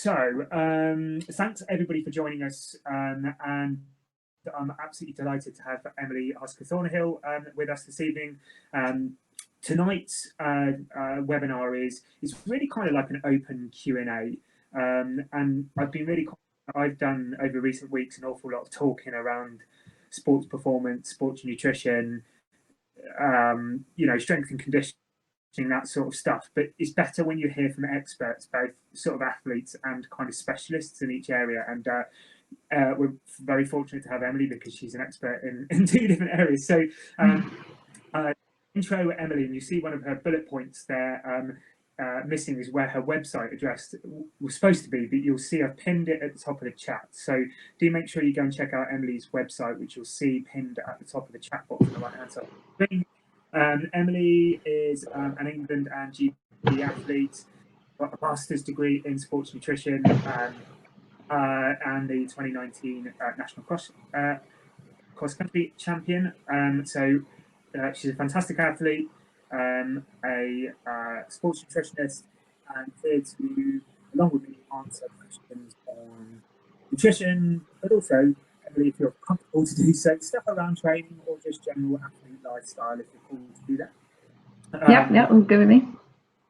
Thanks everybody for joining us, and I'm absolutely delighted to have Emily Hosker Thornhill with us this evening. Tonight's webinar is really kind of like an open Q&A, and I've done over recent weeks an awful lot of talking around sports performance, sports nutrition, strength and conditioning, that sort of stuff. But it's better when you hear from experts, both sort of athletes and kind of specialists in each area. And we're very fortunate to have Emily because she's an expert in two different areas. So intro Emily, and you see one of her bullet points there missing is where her website address was supposed to be, but you'll see I've pinned it at the top of the chat. So do make sure you go and check out Emily's website, which you'll see pinned at the top of the chat box on the right hand side of the screen. Emily is an England and GB athlete, got a master's degree in sports nutrition, and the 2019 national cross country champion. She's a fantastic athlete, a sports nutritionist, and here to, along with me, answer questions on nutrition, but also, Emily, if you're comfortable to do so, stuff around training or just general athlete lifestyle, if you're called to do that. Yeah, all good with me.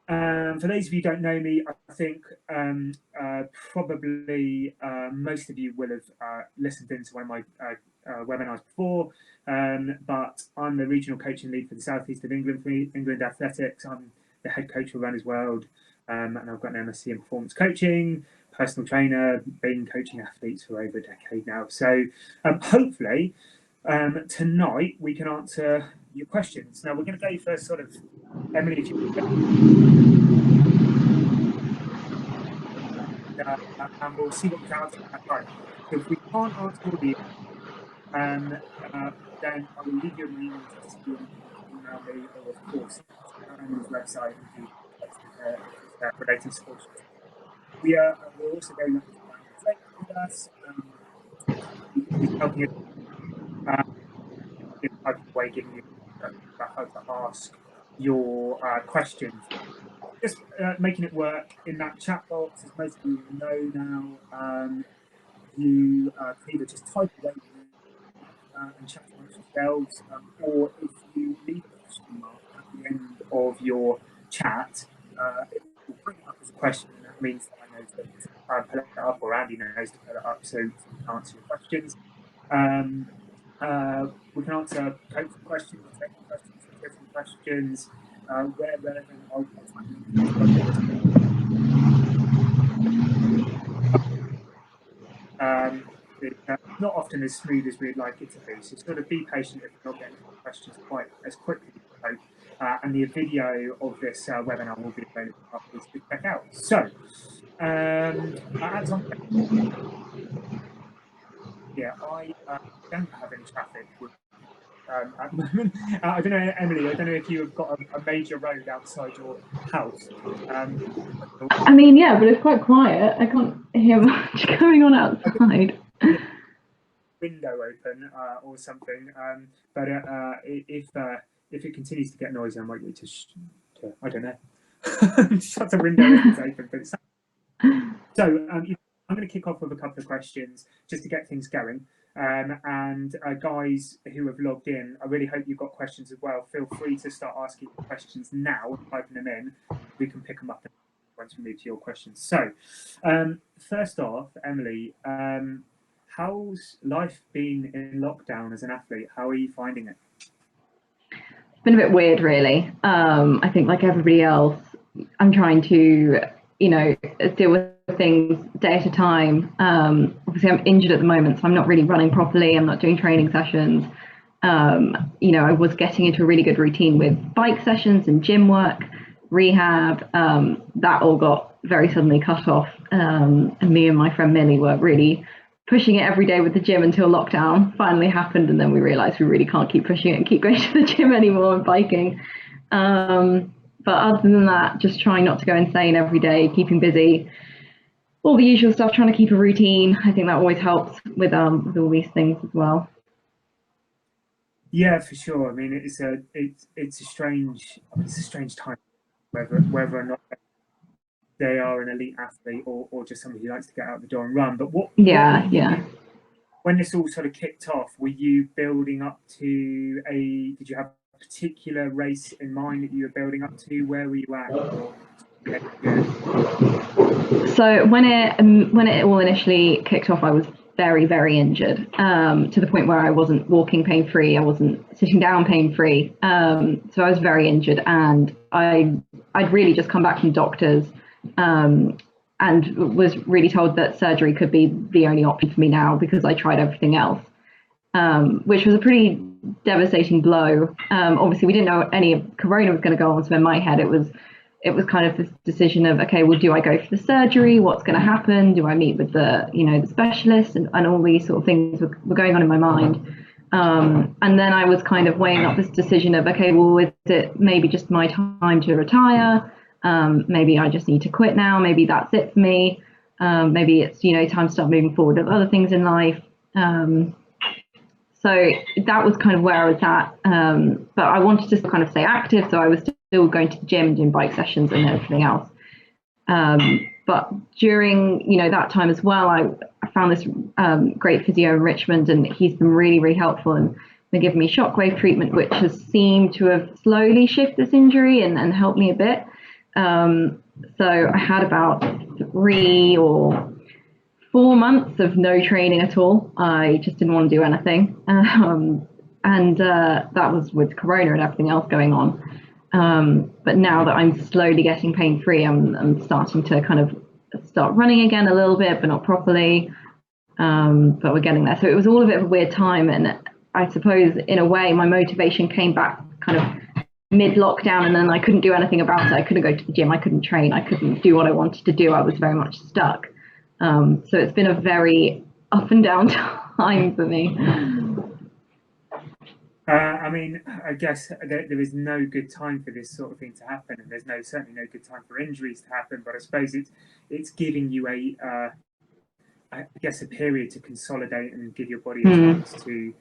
For those of you who don't know me, I think probably most of you will have listened into one of my webinars before, but I'm the regional coaching lead for the southeast of England for England Athletics. I'm the head coach for Runners World, and I've got an MSc in performance coaching, personal trainer, been coaching athletes for over a decade now. So hopefully tonight we can answer your questions. Now we're going to go for sort of, Emily, if you and we'll see what we can answer at that time. So if we can't answer all of you, then I will leave your email address to email me, or of course Emily's website and the related sports. We're also very lucky to have Craig with us, helping us in a way, giving you how to ask your questions. Just making it work in that chat box, as most of you know now. You can either just type away and chat amongst yourselves, or if you leave a question mark at the end of your chat, it will bring it up as a question, and that means that I know to pull it up, or Andy knows to pull it up, so we can answer your questions. We can answer coaching questions, technical questions, nutrition questions, where relevant. I'll it's not often as smooth as we'd like it to be, so sort of be patient if you're not getting questions quite as quickly as you hope. And the video of this webinar will be available afterwards to check out. So, yeah, I don't have any traffic with, at the moment. I don't know, Emily, I don't know if you have got a major road outside your house. I mean, yeah, but it's quite quiet. I can't hear much going on outside. Window open or something, but if it continues to get noisy, I might need to I don't know, shut the window if it's open. But so I'm going to kick off with a couple of questions just to get things going. And guys who have logged in, I really hope you've got questions as well. Feel free to start asking questions now and typing them in. We can pick them up once we move to your questions. So first off, Emily, how's life been in lockdown as an athlete? How are you finding it? It's been a bit weird, really. I think like everybody else, I'm trying to, deal with things day at a time. Obviously, I'm injured at the moment, so I'm not really running properly. I'm not doing training sessions. I was getting into a really good routine with bike sessions and gym work, rehab. That all got very suddenly cut off. And me and my friend Millie were really pushing it every day with the gym until lockdown finally happened, and then we realized we really can't keep pushing it and keep going to the gym anymore and biking. But other than that, just trying not to go insane every day, keeping busy, all the usual stuff, trying to keep a routine. I think that always helps with all these things as well. Yeah, for sure. I mean, it's a strange time, whether or not they are an elite athlete or just somebody who likes to get out the door and run. But what when this all sort of kicked off, were you building up to did you have a particular race in mind that you were building up to? Where were you at? So when it all initially kicked off, I was very, very injured, to the point where I wasn't walking pain-free, I wasn't sitting down pain-free. So I was very injured, and I'd really just come back from doctors, and was really told that surgery could be the only option for me now because I tried everything else, which was a pretty devastating blow. Obviously, we didn't know any of Corona was going to go on, so in my head it was kind of this decision of, okay, well, do I go for the surgery? What's going to happen? Do I meet with the specialist? And all these sort of things were going on in my mind. And then I was kind of weighing up this decision of, okay, well, is it maybe just my time to retire? Maybe I just need to quit now. Maybe that's it for me. Maybe it's, time to start moving forward with other things in life. So that was kind of where I was at. But I wanted to kind of stay active. So I was still going to the gym and doing bike sessions and everything else. But during, that time as well, I found this great physio in Richmond, and he's been really, really helpful, and been giving me shockwave treatment, which has seemed to have slowly shifted this injury and helped me a bit. So I had about 3 or 4 months of no training at all. I just didn't want to do anything. And that was with Corona and everything else going on. But now that I'm slowly getting pain-free, I'm starting to kind of start running again a little bit, but not properly. But we're getting there. So it was all a bit of a weird time. And I suppose in a way, my motivation came back kind of mid-lockdown, and then I couldn't do anything about it. I couldn't go to the gym. I couldn't train. I couldn't do what I wanted to do. I was very much stuck. So it's been a very up and down time for me. I mean, I guess there is no good time for this sort of thing to happen, and there's certainly no good time for injuries to happen. But I suppose it's giving you I guess a period to consolidate and give your body a chance to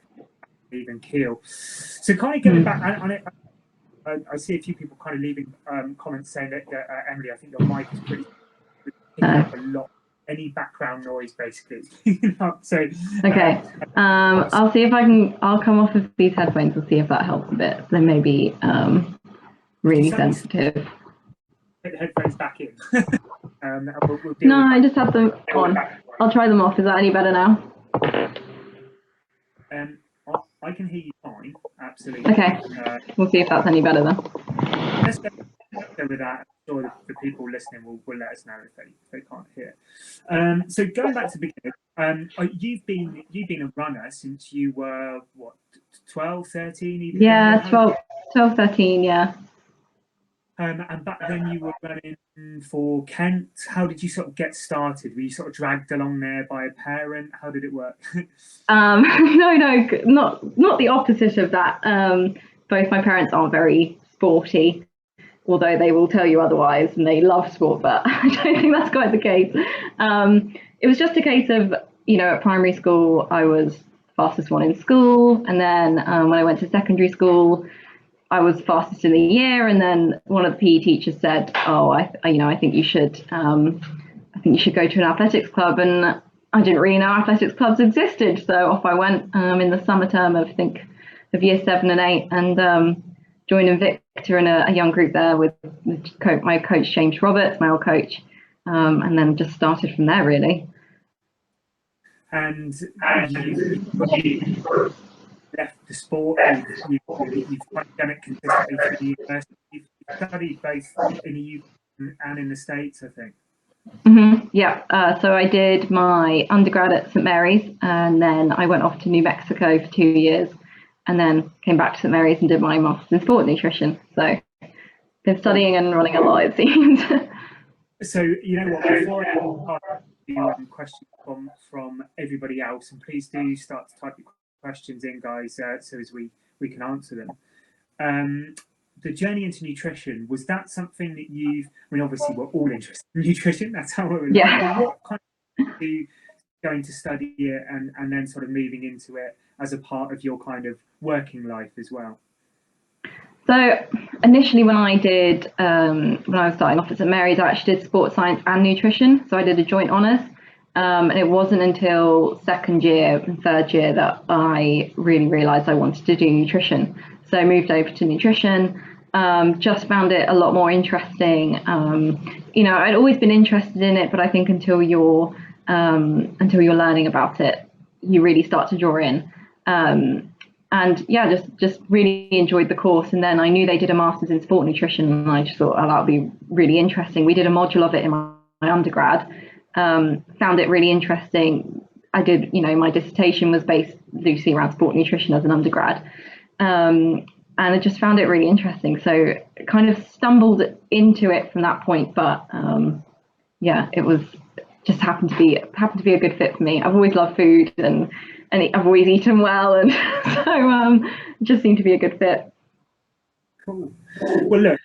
even heal. So kind of getting back on it, I see a few people kind of leaving comments saying that Emily, I think your mic is pretty picking up a lot. Any background noise, basically, it's picking up. So okay, I'll see if I'll come off of these headphones and see if that helps a bit. They may be really sensitive. Put the headphones back in. We'll no, I just have them on. I'll try them off. Is that any better now? I can hear you fine. Absolutely. Okay. We'll see if that's any better then. Let's go with that. I'm sure the people listening will let us know if they can't hear. So going back to the beginning, you've been a runner since you were what, 12, 13? Even yeah, 12, 13, yeah. And back then you were running for Kent. How did you sort of get started? Were you sort of dragged along there by a parent? How did it work? No, not the opposite of that. Both my parents are very sporty, although they will tell you otherwise, and they love sport, but I don't think that's quite the case. It was just a case of, at primary school, I was fastest one in school, and then when I went to secondary school, I was fastest in the year, and then one of the PE teachers said, "Oh, I think you should go to an athletics club." And I didn't really know athletics clubs existed, so off I went in the summer term of year 7 and 8, and joined Invicta in a young group there with my coach James Roberts, my old coach, and then just started from there really. And you left the sport, you've done it consistently through the university. You've studied both in the UK and in the States, I think. Yeah, so I did my undergrad at St Mary's, and then I went off to New Mexico for 2 years, and then came back to St Mary's and did my master's in sport nutrition. So been studying and running a lot, it seems. So what, before I ask you questions from everybody else, and please do start to type your questions in, guys, so as we can answer them. The journey into nutrition, was that something that obviously we're all interested in nutrition, that's how we're what kind of you going to study it and then sort of moving into it as a part of your kind of working life as well? So initially when I did, when I was starting off at St Mary's, I actually did sports science and nutrition. So I did a joint honours. And it wasn't until second year and third year that I really realised I wanted to do nutrition. So I moved over to nutrition, just found it a lot more interesting. I'd always been interested in it, but I think until you're learning about it, you really start to draw in. And yeah, just really enjoyed the course. And then I knew they did a master's in sport nutrition, and I just thought, oh, that would be really interesting. We did a module of it in my undergrad. Found it really interesting. I did, my dissertation was based loosely around sport nutrition as an undergrad. And I just found it really interesting. So kind of stumbled into it from that point. But yeah, it was just happened to be a good fit for me. I've always loved food and I've always eaten well, and so it just seemed to be a good fit. Cool. Well, look,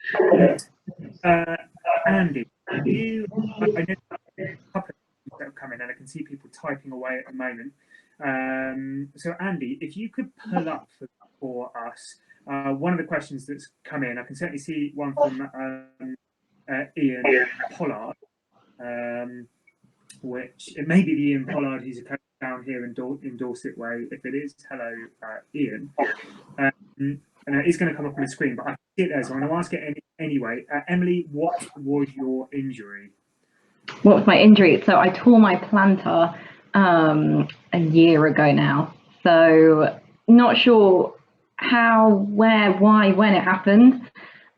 Andy, I know a couple of people that have come in, and I can see people typing away at the moment. So, Andy, if you could pull up for us one of the questions that's come in, I can certainly see one from Ian Pollard, which it may be the Ian Pollard who's a coach down here in Dorset way. If it is, hello, Ian. And it's going to come up on the screen, but I see it there, so I'm going to ask it anyway. Emily, what was your injury? What was my injury? So I tore my plantar a year ago now. So not sure how, where, why, when it happened.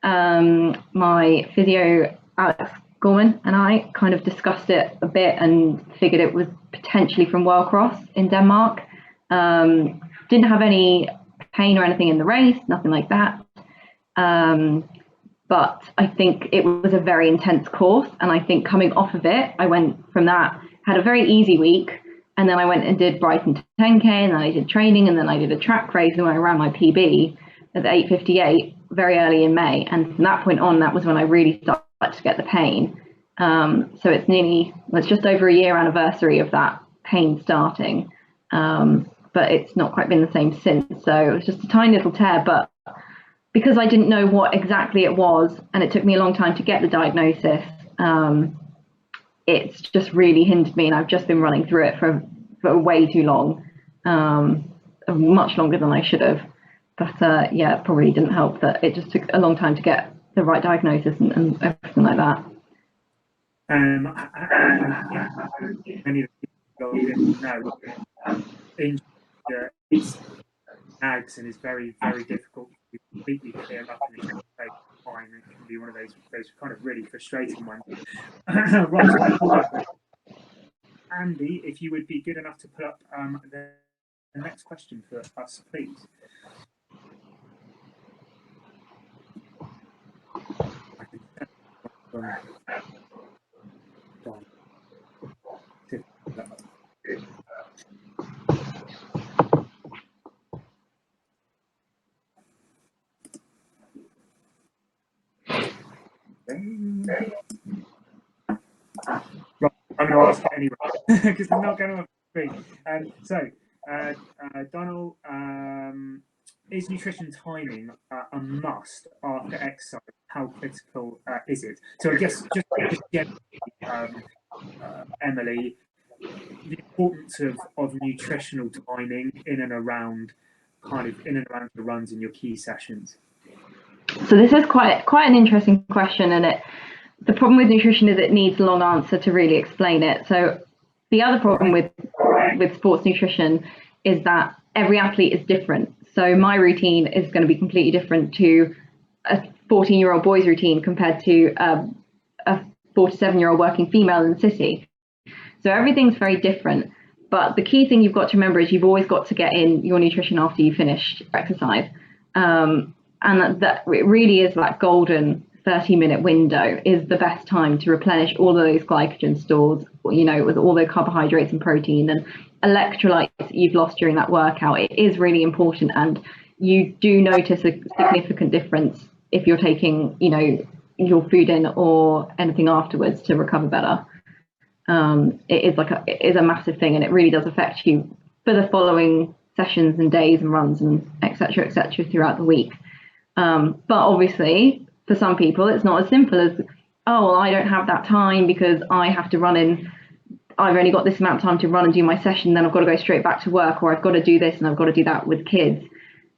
My physio, Alex Gorman, and I kind of discussed it a bit and figured it was potentially from Wellcross in Denmark. Didn't have any pain or anything in the race, nothing like that. But I think it was a very intense course, and I think coming off of it, I went from that, had a very easy week, and then I went and did Brighton 10K, and then I did training, and then I did a track race, and I ran my PB at 8:58 very early in May, and from that point on, that was when I really started to get the pain. So it's just over a year anniversary of that pain starting, but it's not quite been the same since. So it was just a tiny little tear, but because I didn't know what exactly it was, and it took me a long time to get the diagnosis, it's just really hindered me, and I've just been running through it for way too long, much longer than I should have. But yeah, it probably didn't help that it just took a long time to get the right diagnosis and everything like that. Many of the people didn't know it's Craggs, and it's very, very difficult to completely clear up in a short space of time. It can be one of those kind of really frustrating ones. Right, Andy, if you would be good enough to put up the next question for us, please. Right, I'm going to ask it anyway because I'm not going to agree. So, Donald, is nutrition timing a must after exercise? How critical is it? So, I guess just generally, Emily, the importance of nutritional timing in and around the runs in your key sessions. So this is quite an interesting question, and the problem with nutrition is it needs a long answer to really explain it. So the other problem with sports nutrition is that every athlete is different. So my routine is going to be completely different to a 14-year-old boy's routine compared to a 47-year-old working female in the city. So everything's very different. But the key thing you've got to remember is you've always got to get in your nutrition after you finish exercise. And that it really is that golden 30-minute window is the best time to replenish all of those glycogen stores, with all the carbohydrates and protein and electrolytes you've lost during that workout. It is really important, and you do notice a significant difference if you're taking, your food in or anything afterwards to recover better. It is a massive thing, and it really does affect you for the following sessions and days and runs and et cetera throughout the week. But obviously, for some people, it's not as simple as, oh, well, I don't have that time because I have to run in. I've only got this amount of time to run and do my session, then I've got to go straight back to work, or I've got to do this and I've got to do that with kids.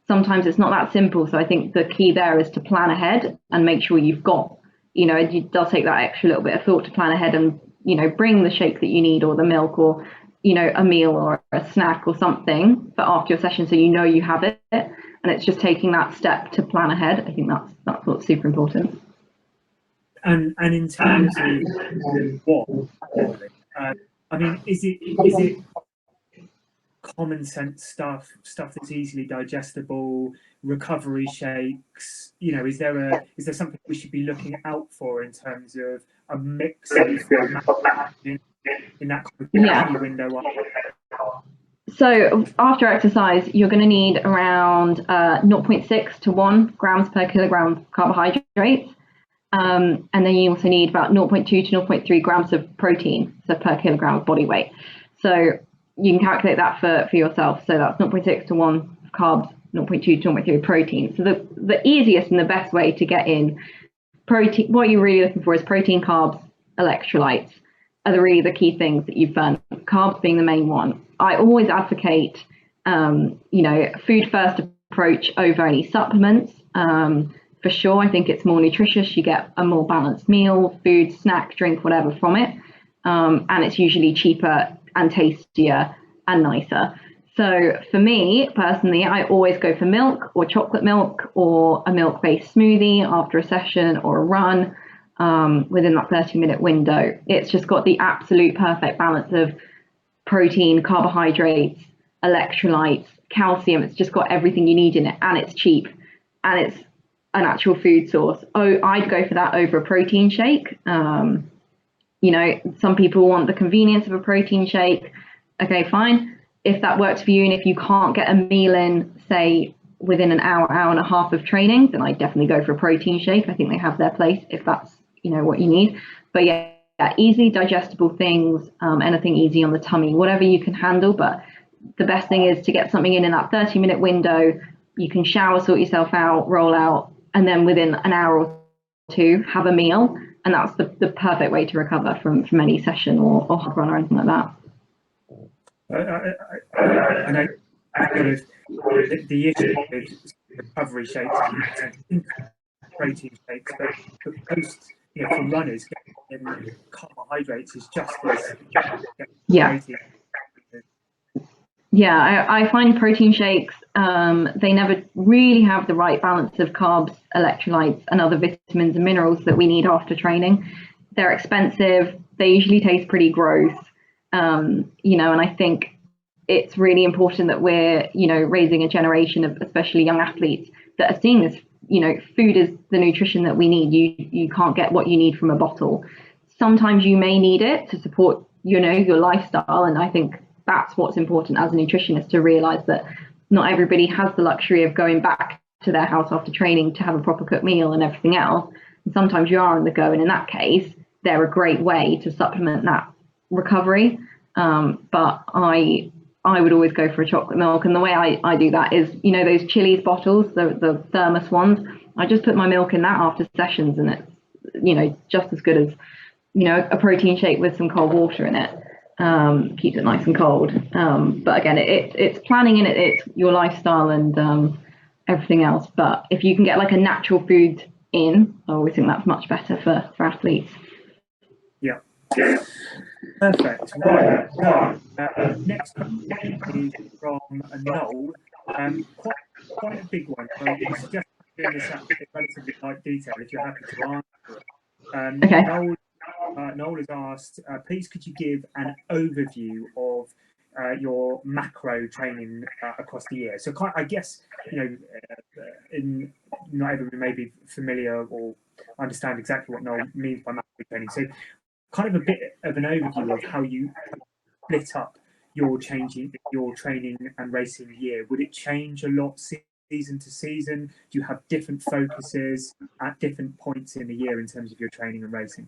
Sometimes it's not that simple. So I think the key there is to plan ahead and make sure you've got, it does take that extra little bit of thought to plan ahead and, bring the shake that you need, or the milk, or, a meal or a snack or something for after your session, so you have it. And it's just taking that step to plan ahead. I think that's what's super important. And in terms of what, I mean, is it common sense stuff that's easily digestible, recovery shakes? Is there something we should be looking out for in terms of a mix of in that kind of window? So after exercise, you're going to need around 0.6 to 1 grams per kilogram carbohydrates. And then you also need about 0.2 to 0.3 grams of protein, so per kilogram of body weight. So you can calculate that for yourself. So that's 0.6 to 1 carbs, 0.2 to 0.3 protein. So the easiest and the best way to get in protein, what you're really looking for is protein, carbs, electrolytes are really the key things that you burn, carbs being the main one. I always advocate, food first approach over any supplements. For sure, I think it's more nutritious. You get a more balanced meal, food, snack, drink, whatever from it. And it's usually cheaper and tastier and nicer. So for me personally, I always go for milk or chocolate milk or a milk-based smoothie after a session or a run within that 30-minute window. It's just got the absolute perfect balance of protein, carbohydrates, electrolytes, calcium. It's just got everything you need in it, and it's cheap, and it's an actual food source. Oh, I'd go for that over a protein shake. Some people want the convenience of a protein shake. Okay, fine. If that works for you, and if you can't get a meal in, say, within an hour and a half of training, then I definitely go for a protein shake. I think they have their place if that's, what you need. But yeah, easily digestible things, anything easy on the tummy, whatever you can handle. But the best thing is to get something in that 30-minute window. You can shower, sort yourself out, roll out, and then within an hour or two, have a meal. And that's the perfect way to recover from any session or hard run or anything like that. I know the issue with recovery shakes, protein shakes, but most, for runners, getting carbohydrates is just as protein. Yeah, I find protein shakes, they never really have the right balance of carbs, electrolytes, and other vitamins and minerals that we need after training. They're expensive. They usually taste pretty gross. And I think it's really important that we're, raising a generation of especially young athletes that are seeing this, food is the nutrition that we need. You can't get what you need from a bottle. Sometimes you may need it to support, your lifestyle. And I think that's what's important as a nutritionist, to realize that not everybody has the luxury of going back to their house after training to have a proper cooked meal and everything else. And sometimes you are on the go. And in that case, they're a great way to supplement that recovery. But I would always go for a chocolate milk. And the way I do that is, those Chili's bottles, the thermos ones, I just put my milk in that after sessions, and it's, just as good as, a protein shake with some cold water in it. Keeps it nice and cold. But again, it's planning in it, it's your lifestyle and everything else. But if you can get like a natural food in, I always think that's much better for athletes. Yeah. Perfect. Right. Next question is from Noel. Quite a big one. So we suggest doing this at relatively light detail if you're happy to answer it. Okay. Noel has asked, please could you give an overview of your macro training across the year? So I guess, not everybody may be familiar or understand exactly what Noel means by macro training. So kind of a bit of an overview of how you split up your training and racing year. Would it change a lot season to season? Do you have different focuses at different points in the year in terms of your training and racing?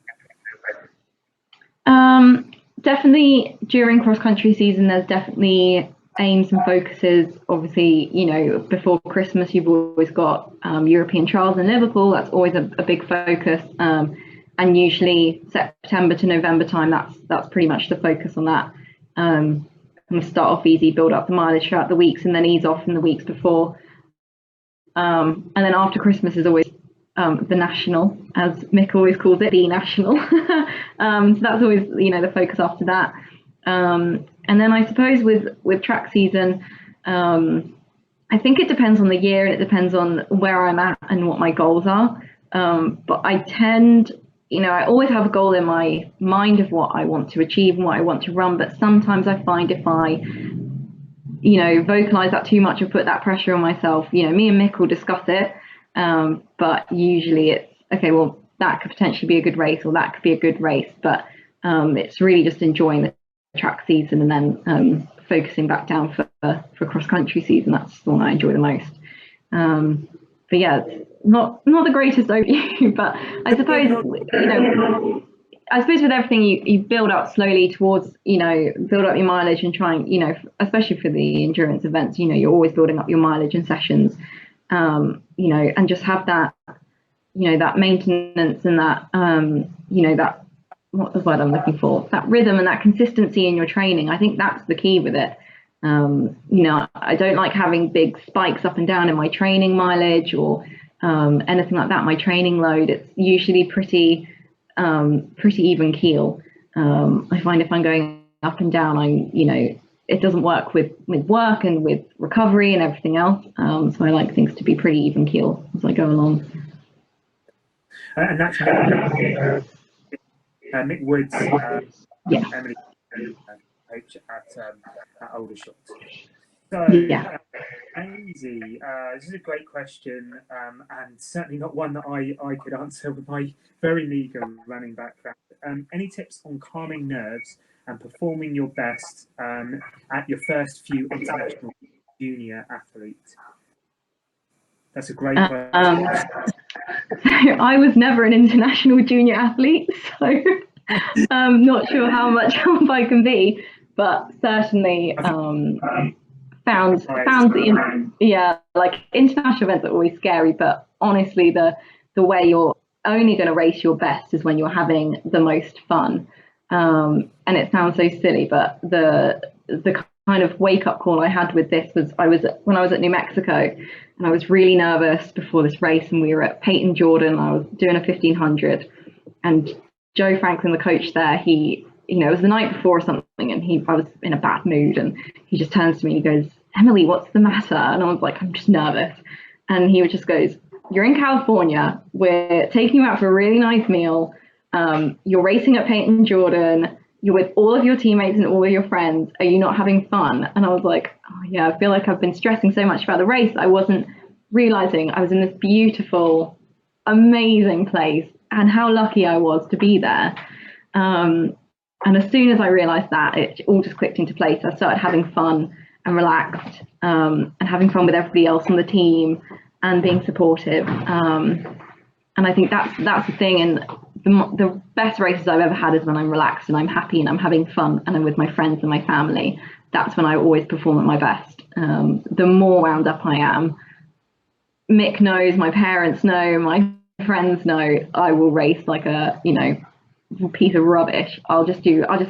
Definitely during cross-country season, there's definitely aims and focuses. Obviously, you know, before Christmas, you've always got European trials in Liverpool. That's always a big focus. And usually September to November time, that's pretty much the focus on that. Kind of start off easy, build up the mileage throughout the weeks, and then ease off in the weeks before. And then after Christmas is always the national, as Mick always calls it, the national. So that's always, you know, the focus after that. And then I suppose with track season, I think it depends on the year and it depends on where I'm at and what my goals are. But I tend, you know, I always have a goal in my mind of what I want to achieve and what I want to run. But sometimes I find if I, you know, vocalize that too much or put that pressure on myself, you know, me and Mick will discuss it. But usually it's, okay, well, that could potentially be a good race or that could be a good race. But it's really just enjoying the track season and then focusing back down for cross country season. That's the one I enjoy the most. But yeah, it's not the greatest overview, but I suppose, you know, I suppose with everything you build up slowly towards, you know, build up your mileage and trying, you know, especially for the endurance events, you know, you're always building up your mileage and sessions, you know, and just have that, you know, that maintenance and that, you know, that, what the word I'm looking for, that rhythm and that consistency in your training. I think that's the key with it. You know, I don't like having big spikes up and down in my training mileage or anything like that. My training load, it's usually pretty even keel. I find if I'm going up and down, you know, it doesn't work with work and with recovery and everything else. So I like things to be pretty even keel as I go along. And that's Mick Woods, yeah. Emily, coach at Aldershot. So, yeah. Easy. This is a great question, and certainly not one that I could answer with my very meagre running background. Any tips on calming nerves and performing your best at your first few international junior athletes? That's a great question. I was never an international junior athlete, so I'm not sure how much help I can be, but certainly found yeah, like international events are always scary, but honestly the way you're only going to race your best is when you're having the most fun. And it sounds so silly, but the kind of wake up call I had with this was when I was at New Mexico, and I was really nervous before this race, and we were at Peyton Jordan. I was doing a 1500, and Joe Franklin, the coach there, he, you know, it was the night before or something, and I was in a bad mood, and he just turns to me and he goes, "Emily, what's the matter?" And I was like, "I'm just nervous." And he just goes, "You're in California. We're taking you out for a really nice meal. You're racing at Peyton Jordan. You're with all of your teammates and all of your friends. Are you not having fun?" And I was like, "Oh yeah, I feel like I've been stressing so much about the race. I wasn't realizing I was in this beautiful, amazing place and how lucky I was to be there." And as soon as I realized that, it all just clicked into place. I started having fun and relaxed, and having fun with everybody else on the team and being supportive. And I think that's the thing. And the best races I've ever had is when I'm relaxed and I'm happy and I'm having fun and I'm with my friends and my family. That's when I always perform at my best. The more wound up I am, Mick knows, my parents know, my friends know, I will race like a, you know, piece of rubbish. I'll just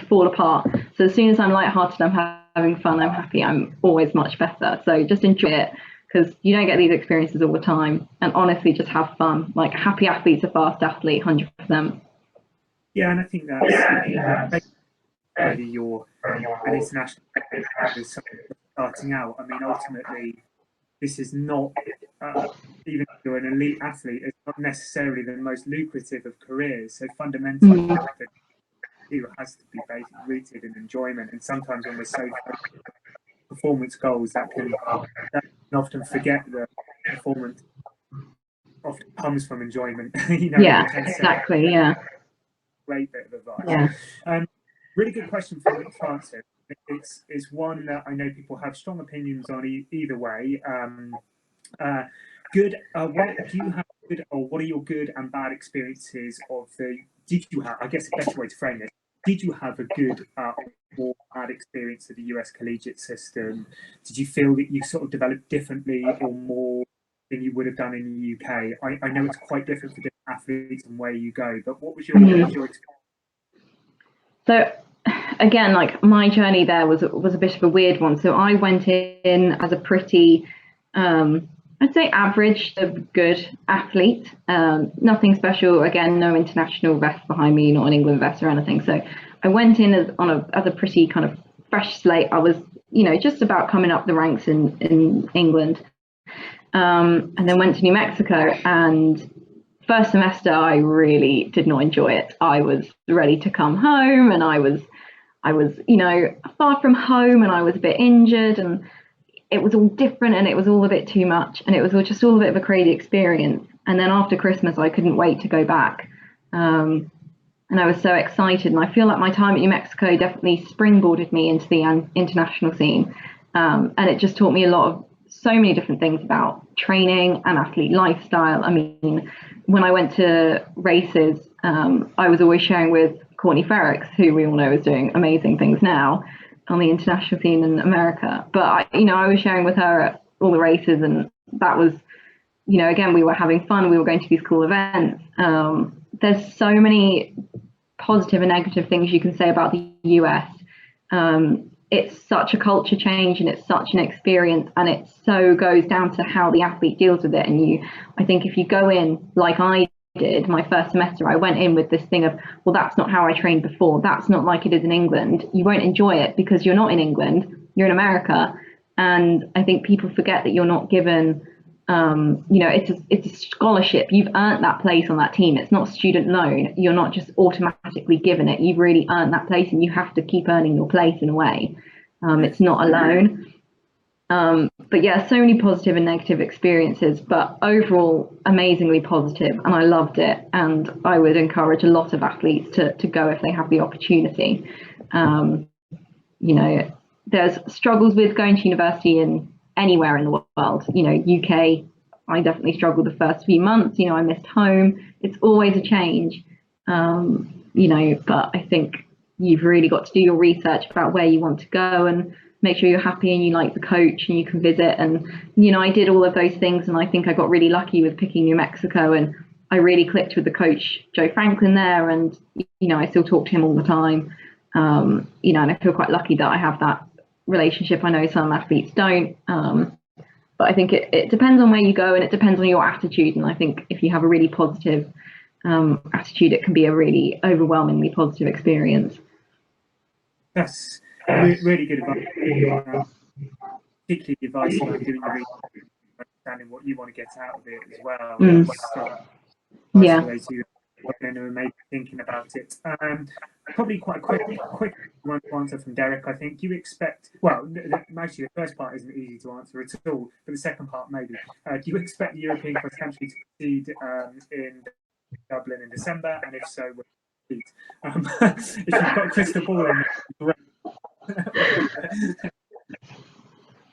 fall apart. So as soon as I'm lighthearted, I'm having fun, I'm happy, I'm always much better. So just enjoy it, because you don't get these experiences all the time. And honestly, just have fun. Like, happy athlete's a fast athlete, 100%. Yeah, and I think that's whether you're an international starting out. I mean, ultimately, this is not, even if you're an elite athlete, it's not necessarily the most lucrative of careers. So fundamentally, it has to be rooted in enjoyment. And sometimes when we're so performance goals, that can often forget that performance often comes from enjoyment. You know, yeah, exactly. Yeah. Great bit of advice. Yeah. Really good question for Francis. It's one that I know people have strong opinions on either way. Good. What do you have? Good, or what are your good and bad experiences of the? Did you have? I guess a better way to frame it. did you have a good or bad experience of the US collegiate system? Did you feel that you sort of developed differently or more than you would have done in the UK? I know it's quite different for different athletes and where you go, but what was your experience? So again, like my journey there was a bit of a weird one. So I went in as a pretty, I'd say average to good athlete. Nothing special. Again, no international vest behind me, not an England vest or anything. So I went in as a pretty kind of fresh slate. I was, just about coming up the ranks in England, and then went to New Mexico. And first semester, I really did not enjoy it. I was ready to come home, and I was, far from home, and I was a bit injured, and it was all different, and it was all a bit too much, and it was just all a bit of a crazy experience. And then after Christmas, I couldn't wait to go back. And I was so excited. And I feel like my time at New Mexico definitely springboarded me into the international scene. And it just taught me so many different things about training and athlete lifestyle. I mean, when I went to races, I was always sharing with Courtney Ferricks, who we all know is doing amazing things now on the international scene in America. But I was sharing with her at all the races, and that was, again, we were having fun. We were going to these cool events. There's so many positive and negative things you can say about the US. It's such a culture change, and it's such an experience, and it so goes down to how the athlete deals with it. And I think if you go in like I did my first semester, I went in with this thing of, well, that's not how I trained before. That's not like it is in England. You won't enjoy it because you're not in England, you're in America. And I think people forget that you're not given, it's a scholarship. You've earned that place on that team. It's not student loan. You're not just automatically given it. You've really earned that place, and you have to keep earning your place in a way. It's not a loan. But yeah, so many positive and negative experiences, but overall amazingly positive, and I loved it. And I would encourage a lot of athletes to go if they have the opportunity. There's struggles with going to university in anywhere in the world. UK, I definitely struggled the first few months. I missed home. It's always a change. But I think you've really got to do your research about where you want to go and make sure you're happy and you like the coach and you can visit. And, I did all of those things, and I think I got really lucky with picking New Mexico, and I really clicked with the coach, Joe Franklin there. And, I still talk to him all the time. And I feel quite lucky that I have that relationship. I know some athletes don't. But I think it depends on where you go, and it depends on your attitude. And I think if you have a really positive attitude, it can be a really overwhelmingly positive experience. That's really good advice, particularly advice around doing your research, understanding what you want to get out of it as well. Yeah. And maybe thinking about it. Probably quite a quick one to answer from Derek. I think you expect, well, actually the first part isn't easy to answer at all, but the second part maybe. Do you expect the European cross country to proceed in Dublin in December? And if so, what if you've got a crystal ball in there,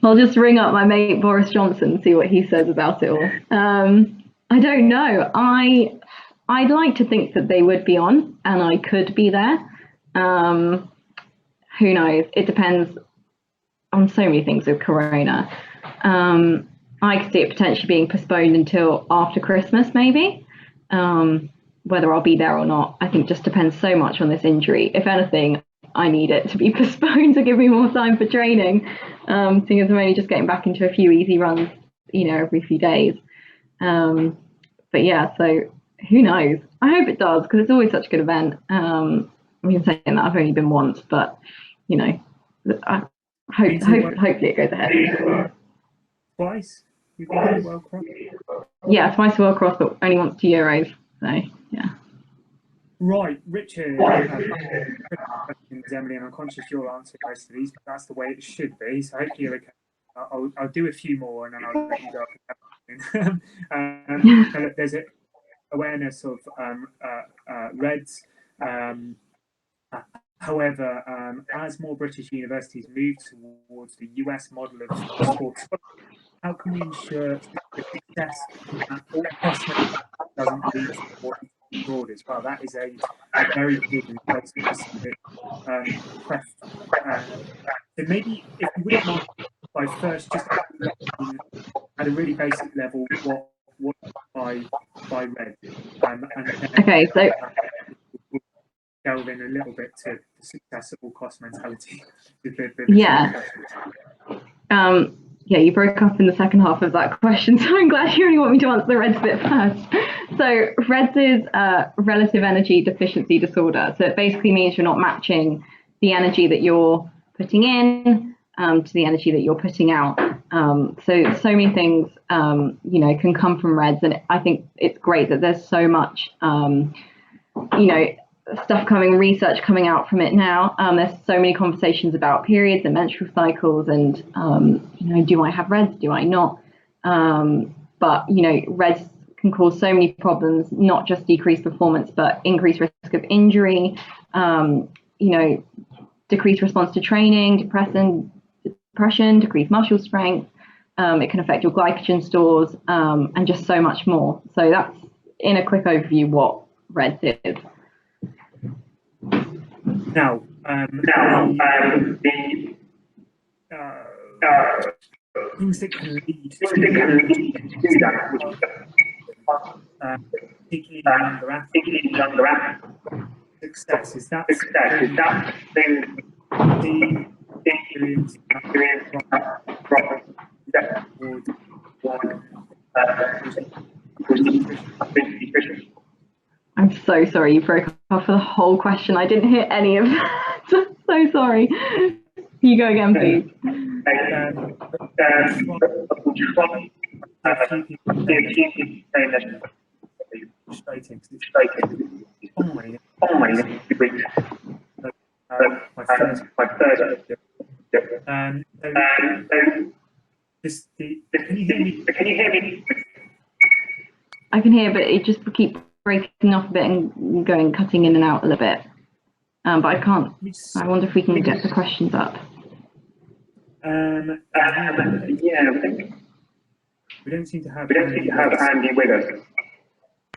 I'll just ring up my mate Boris Johnson and see what he says about it all. I don't know. I'd like to think that they would be on, and I could be there. Who knows? It depends on so many things with Corona. I could see it potentially being postponed until after Christmas, maybe. Whether I'll be there or not, I think just depends so much on this injury. If anything, I need it to be postponed to give me more time for training, seeing as I'm only just getting back into a few easy runs, every few days. But yeah, so who knows? I hope it does, because it's always such a good event. I'm saying that I've only been once, but hopefully it goes ahead. Twice? You've been World Cross? Yeah, twice World Cross, but only once to Euros. So yeah. Right, Richard. Emily, and I'm conscious you'll answer most of these, but that's the way it should be. So hopefully you're okay. I'll do a few more, and then I'll let you go. Look, there's an awareness of Reds. However, as more British universities move towards the US model of sports, how can we ensure the success that all doesn't lead to what abroad as well. That is a very good and very specific question. So maybe if you wouldn't mind by first just at a really basic level what by red, and then okay, so we'll delve in a little bit to the success at all cost mentality. Yeah. Yeah, you broke up in the second half of that question, so I'm glad you only want me to answer the REDS bit first. So REDS is relative energy deficiency disorder. So it basically means you're not matching the energy that you're putting in to the energy that you're putting out. So many things, can come from REDS, and I think it's great that there's so much, research coming out from it now. There's so many conversations about periods and menstrual cycles and, do I have REDS? Do I not? But REDS can cause so many problems, not just decreased performance, but increased risk of injury, decreased response to training, depression, decreased muscle strength. It can affect your glycogen stores and just so much more. So that's, in a quick overview, what REDS is. Now, things that can lead to that, particularly in younger athletes, success is that thing I'm so sorry, you broke up for the whole question. I didn't hear any of that. So sorry. You go again, please. Can you hear me? I can hear, but it just keeps breaking off a bit and cutting in and out a little bit. But I can't. I wonder if we can get the questions up. Yeah, I think we don't seem to have Andy with us.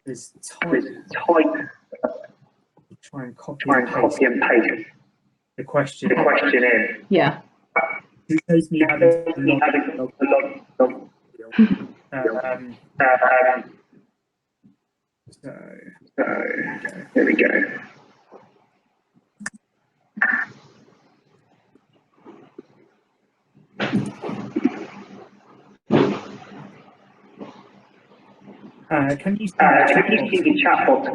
It's tight. Try and copy and paste the question in. Yeah. It saves me having a lot. So here we go. Can you see the chat box?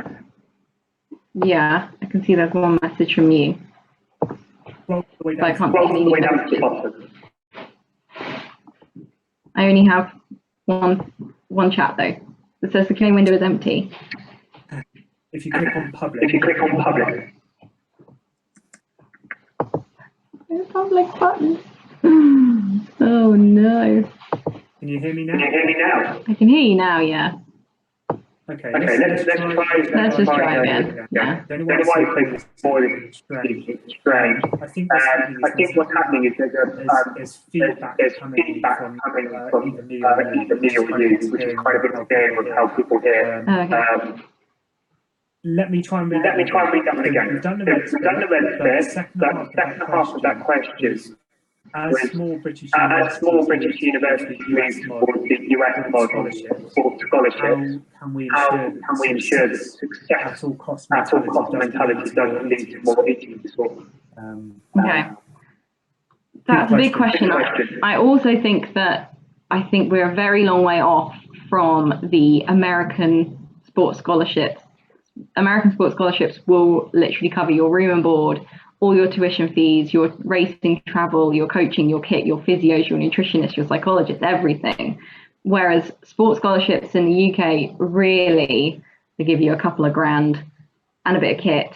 Yeah, I can see there's one message from you. But I can't see any messages. I only have one chat though. It says the K window is empty. If you click on public. The public button. Oh no. Can you hear me now? I can hear you now, yeah. Okay, let's just try again. Yeah. Don't know why it's strange. I think what's happening is there's feedback coming from either me or you, which is quite a bit interfering with how people hear. Okay. Let me try and read that one again. We've done the red bit, but the second half of that question, as small British universities move towards the US model for scholarship, how can we ensure that success at all cost mentality doesn't lead to more eating disorder? Okay. That's a big question. I also think we're a very long way off from the American sports scholarships. American sports scholarships will literally cover your room and board, all your tuition fees, your racing travel, your coaching, your kit, your physios, your nutritionists, your psychologists, everything. Whereas sports scholarships in the UK, really, they give you a couple of grand and a bit of kit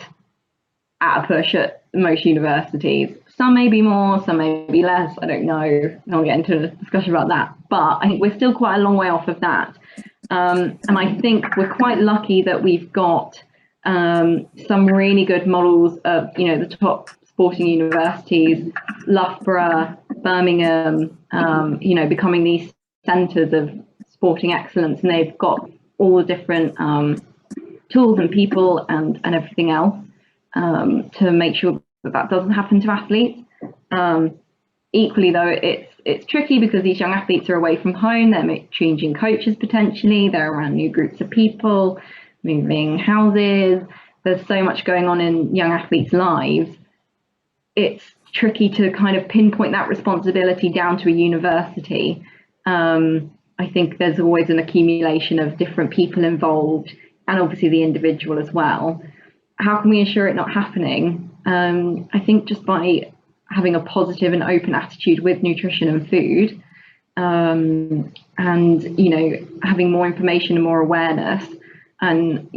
at a push at most universities. Some may be more, some may be less, I don't know. I'll get into a discussion about that. But I think we're still quite a long way off of that. And I think we're quite lucky that we've got some really good models of, the top sporting universities, Loughborough, Birmingham, becoming these centres of sporting excellence, and they've got all the different tools and people and everything else to make sure that doesn't happen to athletes. Equally though, it's tricky because these young athletes are away from home, they're changing coaches potentially, they're around new groups of people, moving houses, there's so much going on in young athletes' lives. It's tricky to kind of pinpoint that responsibility down to a university. I think there's always an accumulation of different people involved and obviously the individual as well. How can we ensure it not happening? I think just by having a positive and open attitude with nutrition and food, and having more information and more awareness, and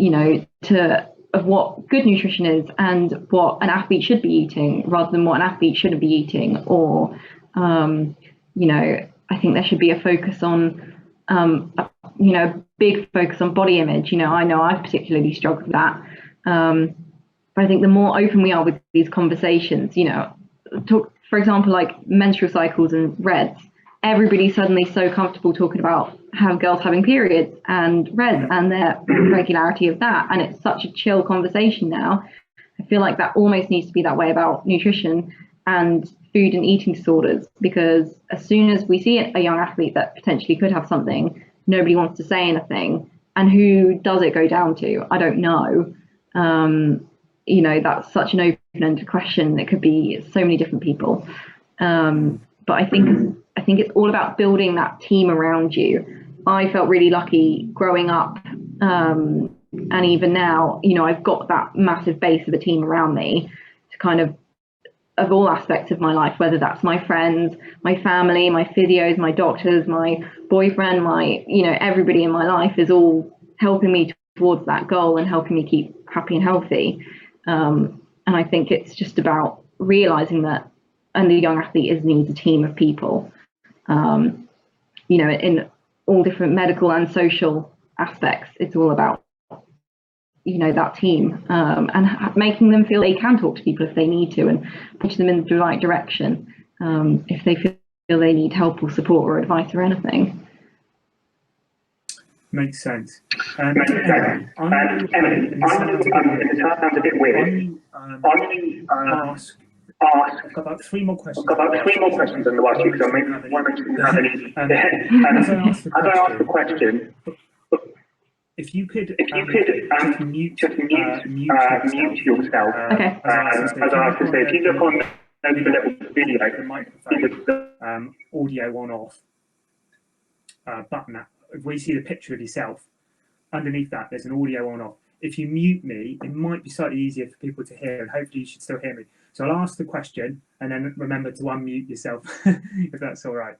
of what good nutrition is and what an athlete should be eating rather than what an athlete shouldn't be eating. Or I think there should be a focus on a big focus on body image. I know I've particularly struggled with that, but I think the more open we are with these conversations, talk, for example, like menstrual cycles and REDs, everybody's suddenly so comfortable talking about girls having periods and REDs and their regularity of that, and it's such a chill conversation now. I feel like that almost needs to be that way about nutrition and food and eating disorders, because as soon as we see a young athlete that potentially could have something, nobody wants to say anything. And who does it go down to? I don't know. That's such an open-ended question. It could be so many different people. But I think it's all about building that team around you. I felt really lucky growing up, and even now, I've got that massive base of a team around me to kind of all aspects of my life, whether that's my friends, my family, my physios, my doctors, my boyfriend, everybody in my life is all helping me towards that goal and helping me keep happy and healthy. And I think it's just about realizing that, and the young athlete needs a team of people, in all different medical and social aspects. It's all about, that team, and making them feel they can talk to people if they need to, and push them in the right direction if they feel they need help or support or advice or anything. Makes sense. Emily, it sounds a bit weird. I've got about three more questions. I've got about 3 more questions on the last because I want to make sure you have any. As I ask the question, if you could just mute yourself. Okay. As I asked to say, if you look on the little video, the microphone, audio on off button. If we see the picture of yourself, underneath that there's an audio on off. If you mute me, it might be slightly easier for people to hear, and hopefully you should still hear me. So I'll ask the question and then remember to unmute yourself if that's all right.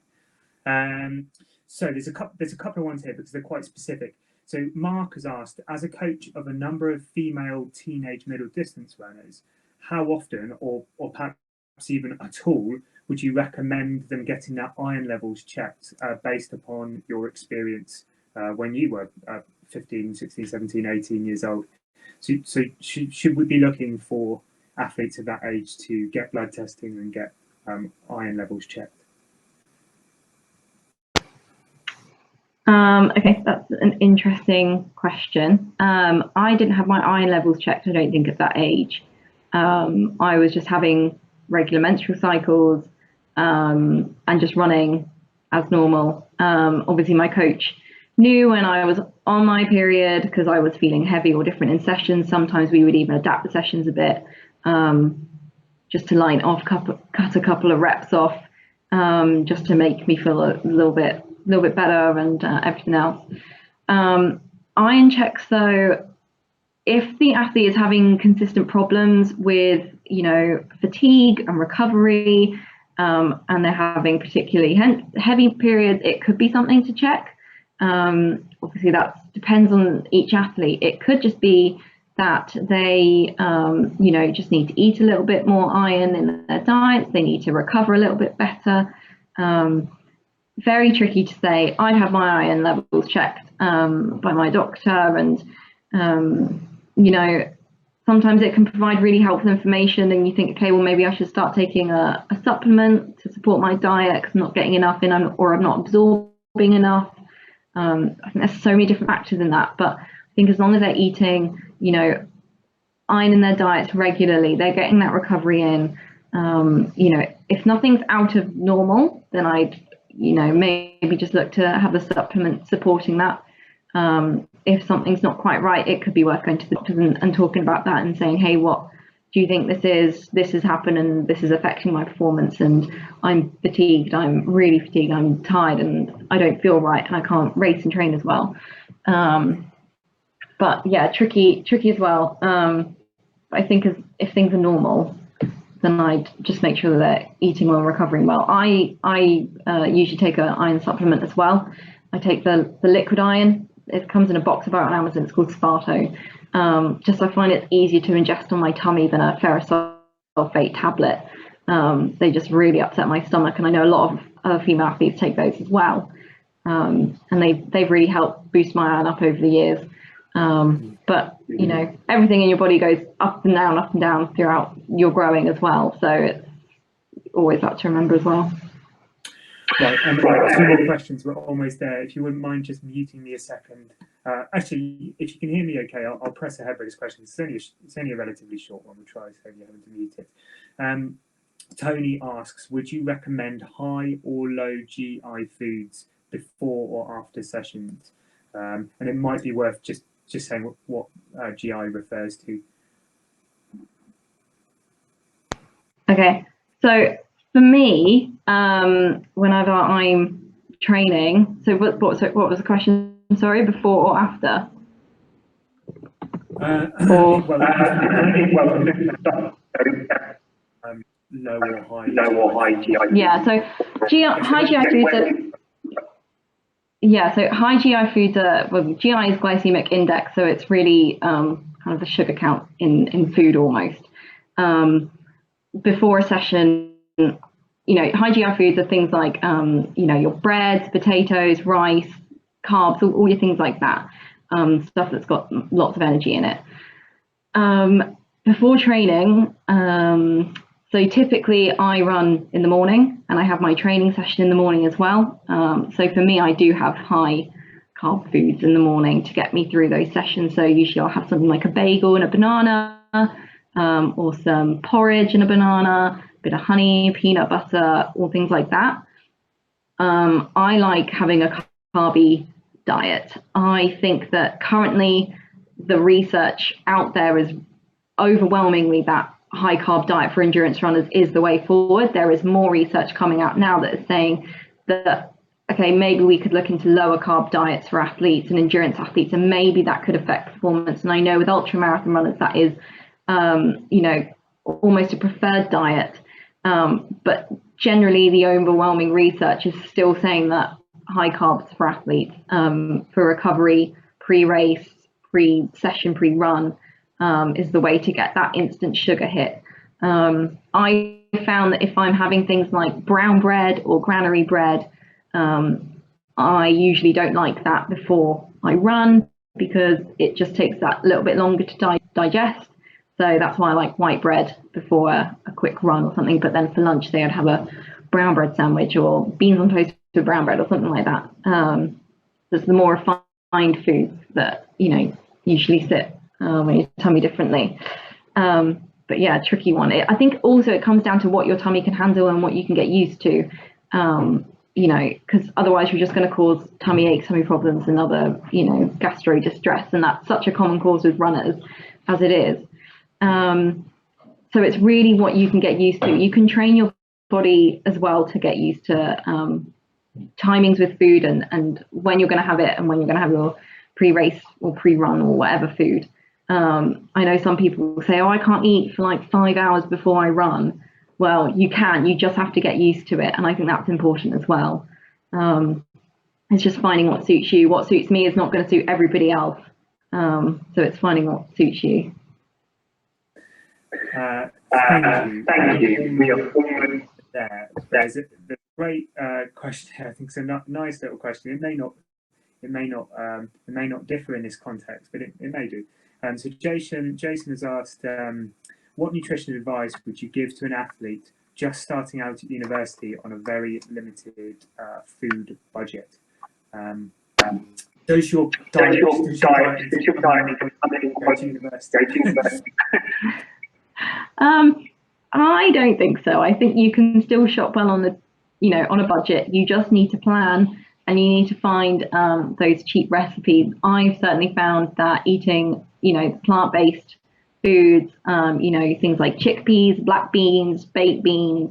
So there's a couple of ones here because they're quite specific. So Mark has asked, as a coach of a number of female teenage middle distance runners, how often or perhaps even at all would you recommend them getting their iron levels checked based upon your experience when you were 15, 16, 17, 18 years old? So should we be looking for athletes of that age to get blood testing and get iron levels checked? Okay, that's an interesting question. I didn't have my iron levels checked, I don't think, at that age. I was just having regular menstrual cycles and just running as normal. Obviously, my coach knew when I was on my period because I was feeling heavy or different in sessions. Sometimes we would even adapt the sessions a bit just to line off, cut a couple of reps off, just to make me feel a little bit better and everything else. Iron checks, though, if the athlete is having consistent problems with, fatigue and recovery, and they're having particularly heavy periods, it could be something to check. Obviously, that depends on each athlete. It could just be that they, just need to eat a little bit more iron in their diets. They need to recover a little bit better. Very tricky to say. I have my iron levels checked by my doctor, and sometimes it can provide really helpful information, and you think, okay, well, maybe I should start taking a supplement to support my diet because I'm not getting enough in, or I'm not absorbing enough. I think there's so many different factors in that, but think as long as they're eating, you know, iron in their diets regularly, they're getting that recovery in. You know, if nothing's out of normal, then I'd, you know, maybe just look to have a supplement supporting that. If something's not quite right, it could be worth going to the doctors and talking about that and saying, hey, what do you think this is? This has happened and this is affecting my performance, and I'm fatigued, I'm really fatigued, I'm tired, and I don't feel right, and I can't race and train as well. But yeah, tricky as well. I think if things are normal, then I'd just make sure that they're eating well and recovering well. I usually take an iron supplement as well. I take the liquid iron. It comes in a box about on Amazon. It's called Sparto. Just I find it easier to ingest on my tummy than a ferrous sulfate tablet. They just really upset my stomach, and I know a lot of other female athletes take those as well. And they've really helped boost my iron up over the years. But you know, everything in your body goes up and down throughout your growing as well. So it's always that to remember as well. Right, and two more questions. We're almost there. If you wouldn't mind just muting me a second. Actually, if you can hear me okay, I'll press ahead with this question. It's only a relatively short one. We'll try so you're having to mute it. Tony asks, would you recommend high or low GI foods before or after sessions? And it might be worth just saying what GI refers to. Okay, so for me, whenever I'm training, so what was the question? Sorry, before or after? Low or high GI. Yeah, so high GI foods are. Yeah, so high GI foods are, well, GI is glycemic index, so it's really kind of the sugar count in food almost. Before a session, you know, high GI foods are things like, you know, your breads, potatoes, rice, carbs, all your things like that, stuff that's got lots of energy in it. Before training, so typically I run in the morning and I have my training session in the morning as well. So for me, I do have high carb foods in the morning to get me through those sessions. So usually I'll have something like a bagel and a banana, or some porridge and a banana, a bit of honey, peanut butter, all things like that. I like having a carby diet. I think that currently the research out there is overwhelmingly that high carb diet for endurance runners is the way forward. There is more research coming out now that is saying that, okay, maybe we could look into lower carb diets for athletes and endurance athletes, and maybe that could affect performance. And I know with ultra marathon runners, that is, you know, almost a preferred diet. But generally the overwhelming research is still saying that high carbs for athletes, for recovery, pre-race, pre-session, pre-run, is the way to get that instant sugar hit. I found that if I'm having things like brown bread or granary bread, I usually don't like that before I run because it just takes that little bit longer to digest. So that's why I like white bread before a quick run or something. But then for lunch, they would have a brown bread sandwich or beans on toast with brown bread or something like that. There's the more refined foods that, you know, usually sit when your tummy differently. But yeah, tricky one. I think also it comes down to what your tummy can handle and what you can get used to. You know, because otherwise you're just going to cause tummy aches, tummy problems, and other, you know, gastro distress, and that's such a common cause with runners as it is. So it's really what you can get used to. You can train your body as well to get used to timings with food and when you're going to have it and when you're going to have your pre-race or pre-run or whatever food. I know some people say, oh, I can't eat for like 5 hours before I run. Well, you can, you just have to get used to it. And I think that's important as well. It's just finding what suits you. What suits me is not going to suit everybody else. So it's finding what suits you. Thank you. There's a great question. I think it's a nice little question. It may not differ in this context, but it may do. So Jason has asked, what nutrition advice would you give to an athlete just starting out at university on a very limited food budget? Does your diet need to come in go to university? I don't think so. I think you can still shop well on on a budget. You just need to plan, and you need to find those cheap recipes. I've certainly found that eating, plant-based foods, things like chickpeas, black beans, baked beans,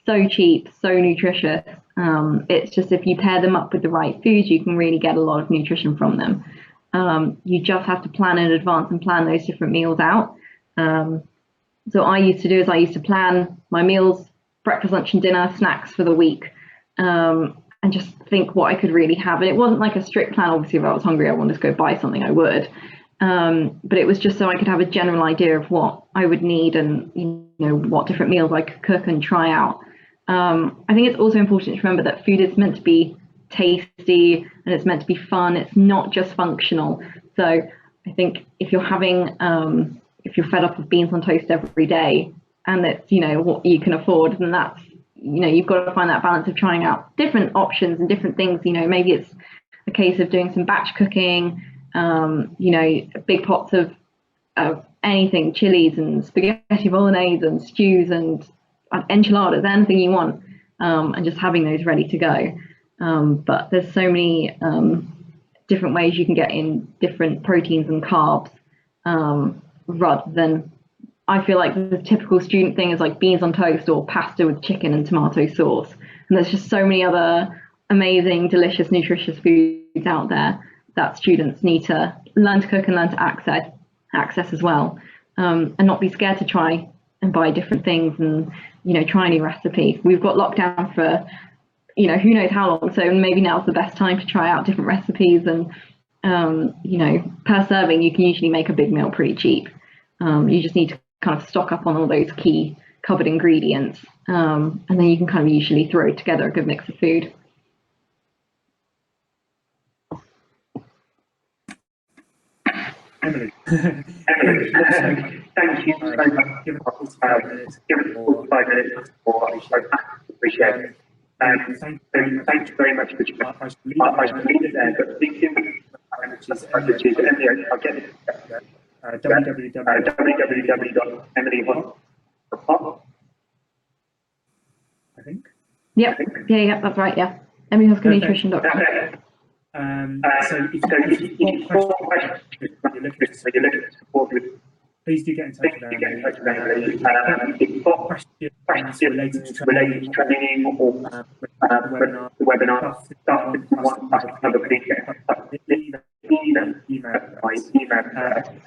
so cheap, so nutritious. It's just if you pair them up with the right foods, you can really get a lot of nutrition from them. You just have to plan in advance and plan those different meals out. So I used to plan my meals, breakfast, lunch, and dinner, snacks for the week, and just think what I could really have. And it wasn't like a strict plan. Obviously, if I was hungry, I wanted to go buy something, I would. But it was just so I could have a general idea of what I would need and what different meals I could cook and try out. I think it's also important to remember that food is meant to be tasty and it's meant to be fun. It's not just functional. So I think if you're having if you're fed up of beans on toast every day and it's what you can afford, then that's you've got to find that balance of trying out different options and different things. Maybe it's a case of doing some batch cooking, big pots of anything, chilies and spaghetti bolognese and stews and enchiladas, anything you want, and just having those ready to go. But there's so many different ways you can get in different proteins and carbs, rather than, I feel like the typical student thing is like beans on toast or pasta with chicken and tomato sauce. And there's just so many other amazing, delicious, nutritious foods out there that students need to learn to cook and learn to access as well, and not be scared to try and buy different things and try a new recipe. We've got lockdown for who knows how long, so maybe now's the best time to try out different recipes. And per serving you can usually make a big meal pretty cheap. You just need to kind of stock up on all those key covered ingredients, and then you can kind of usually throw together a good mix of food. Emily, thank you so much. Give us 5 minutes. More. Appreciate it. Thank you very much for joining. I should leave it there, but which is Emily, I'll get it. www.emilyhosker.com. I think. Yep. Yeah, that's right. Yeah. EmilyHoskerNutrition.com. So if you've got questions, you're looking to support with, please do get in touch with Emily. If you've got questions related to training or the webinar stuff that you want us to cover, please get in touch. Email.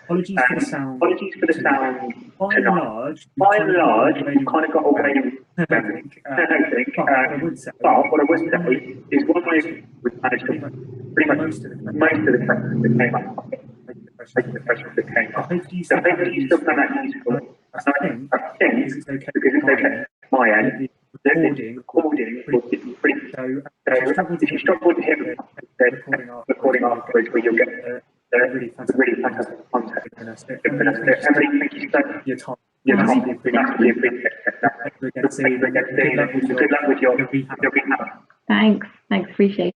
Apologies for the sound. By and large, you kind of got away with everything. But what I would say is one way we've managed to pretty much most of the questions that came up. So hopefully you still found that useful. I think because it's okay my end, the recording will be pretty. So if you struggle to hear the recording afterwards, where you'll get really fantastic content. Emily, thank you so much. Your time. Massively appreciate that. Good luck with your rehab. Thanks, appreciate it.